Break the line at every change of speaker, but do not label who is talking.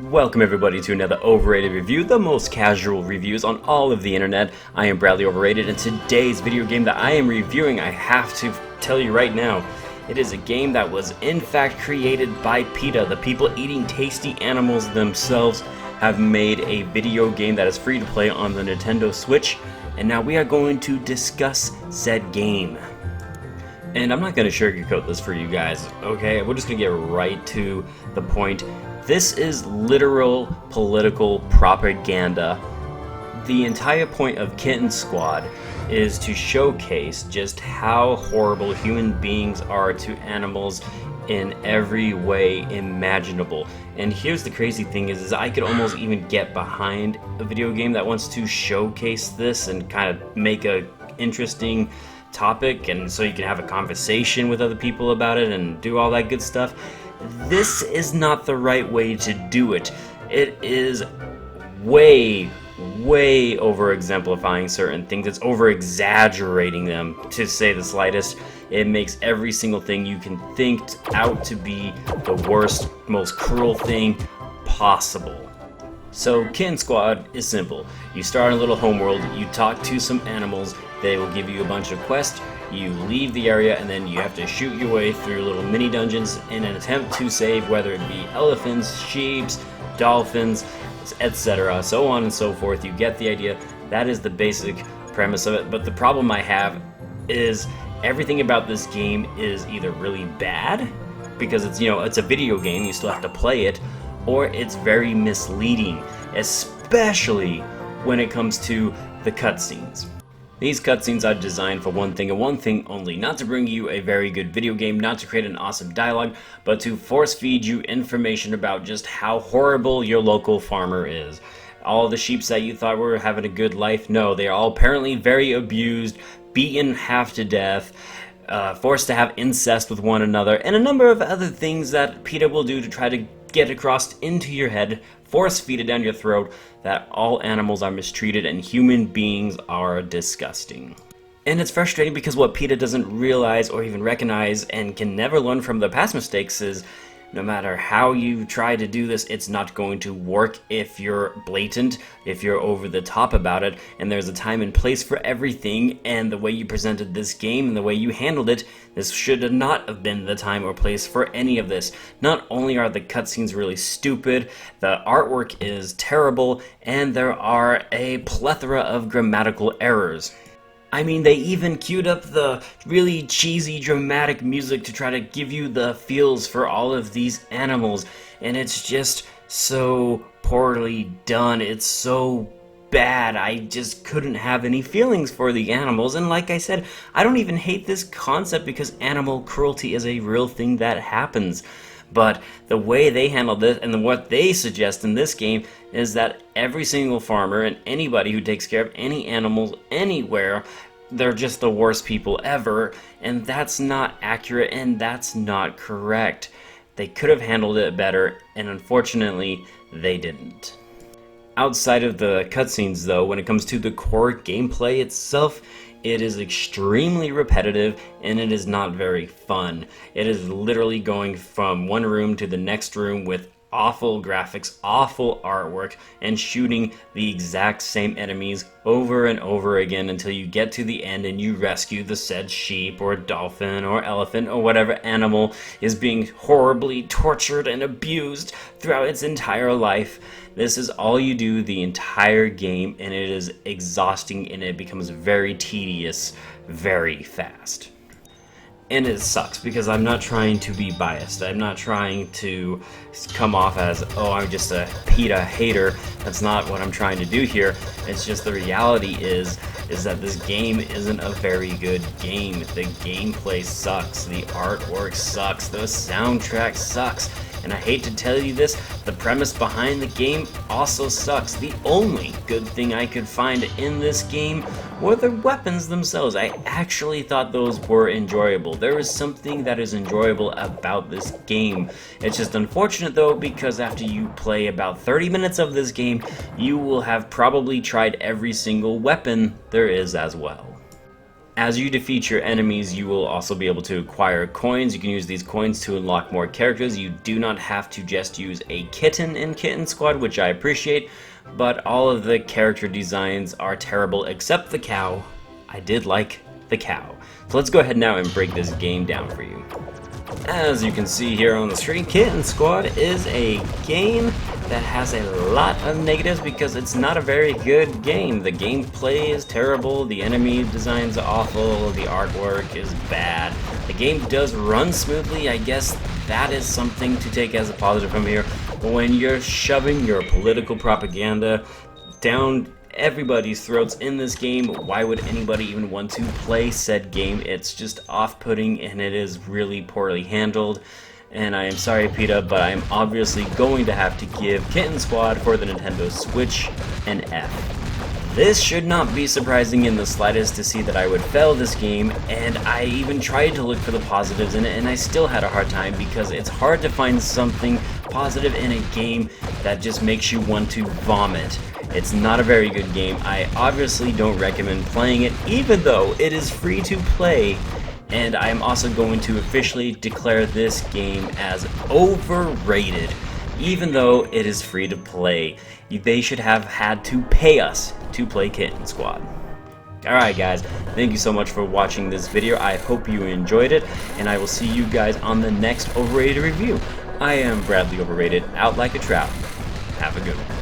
Welcome everybody to another Overrated review, the most casual reviews on all of the internet. I am Bradley Overrated, and today's video game that I am reviewing, I have to tell you right now, it is a game that was in fact created by PETA. The people eating tasty animals themselves have made a video game that is free to play on the Nintendo Switch, and now we are going to discuss said game. And I'm not going to sugarcoat this for you guys, okay? We're just going to get right to the point. This is literal political propaganda. The entire point of Kitten Squad is to showcase just how horrible human beings are to animals in every way imaginable. And here's the crazy thing is I could almost even get behind a video game that wants to showcase this and kind of make a interesting topic, and so you can have a conversation with other people about it and do all that good stuff. This is not the right way to do it. It is way over exemplifying certain things. It's over exaggerating them, to say the slightest. It makes every single thing you can think out to be the worst, most cruel thing possible. So Kitten Squad is simple. You start a little homeworld, you talk to some animals, they will give you a bunch of quests, you leave the area, and then you have to shoot your way through little mini dungeons in an attempt to save, whether it be elephants, sheep, dolphins, etc., so on and so forth. You get the idea. That is the basic premise of it. But the problem I have is everything about this game is either really bad, because it's, it's a video game, you still have to play it, or it's very misleading, especially when it comes to the cutscenes. These cutscenes are designed for one thing and one thing only, not to bring you a very good video game, not to create an awesome dialogue, but to force feed you information about just how horrible your local farmer is. All the sheep that you thought were having a good life, no, they are all apparently very abused, beaten half to death, forced to have incest with one another, and a number of other things that PETA will do to try to get across into your head, force feed it down your throat, that all animals are mistreated and human beings are disgusting. And it's frustrating because what PETA doesn't realize or even recognize and can never learn from their past mistakes is no matter how you try to do this, it's not going to work if you're blatant, if you're over the top about it, and there's a time and place for everything, and the way you presented this game and the way you handled it, this should not have been the time or place for any of this. Not only are the cutscenes really stupid, the artwork is terrible, and there are a plethora of grammatical errors. I mean, they even queued up the really cheesy, dramatic music to try to give you the feels for all of these animals, and it's just so poorly done. It's so bad. I just couldn't have any feelings for the animals, and like I said, I don't even hate this concept because animal cruelty is a real thing that happens. But the way they handle this and what they suggest in this game is that every single farmer and anybody who takes care of any animals anywhere, they're just the worst people ever, and that's not accurate and that's not correct. They could have handled it better, and unfortunately, they didn't. Outside of the cutscenes though, when it comes to the core gameplay itself, it is extremely repetitive and it is not very fun. It is literally going from one room to the next room with awful graphics, awful artwork, and shooting the exact same enemies over and over again until you get to the end and you rescue the said sheep or dolphin or elephant or whatever animal is being horribly tortured and abused throughout its entire life. This is all you do the entire game, and it is exhausting and it becomes very tedious very fast. And it sucks because I'm not trying to be biased. I'm not trying to come off as, oh, I'm just a PETA hater. That's not what I'm trying to do here. It's just the reality is that this game isn't a very good game. The gameplay sucks. The artwork sucks. The soundtrack sucks. And I hate to tell you this, the premise behind the game also sucks. The only good thing I could find in this game were the weapons themselves. I actually thought those were enjoyable. There is something that is enjoyable about this game. It's just unfortunate though, because after you play about 30 minutes of this game, you will have probably tried every single weapon there is as well. As you defeat your enemies, you will also be able to acquire coins. You can use these coins to unlock more characters. You do not have to just use a Kitten in Kitten Squad, which I appreciate, but all of the character designs are terrible except the cow. I did like the cow. So let's go ahead now and break this game down for you. As you can see here on the screen, Kitten Squad is a game that has a lot of negatives because it's not a very good game. The gameplay is terrible, the enemy designs are awful, the artwork is bad. The game does run smoothly. I guess that is something to take as a positive from here. But when you're shoving your political propaganda down everybody's throats in this game, why would anybody even want to play said game? It's just off-putting and it is really poorly handled. And I am sorry, PETA, but I'm obviously going to have to give Kitten Squad for the Nintendo Switch an F. This should not be surprising in the slightest to see that I would fail this game, and I even tried to look for the positives in it, and I still had a hard time because it's hard to find something positive in a game that just makes you want to vomit. It's not a very good game. I obviously don't recommend playing it, even though it is free to play, and I am also going to officially declare this game as overrated. Even though it is free to play, they should have had to pay us to play Kitten Squad. Alright guys, thank you so much for watching this video. I hope you enjoyed it, and I will see you guys on the next Overrated review. I am Bradley Overrated, out like a trout. Have a good one.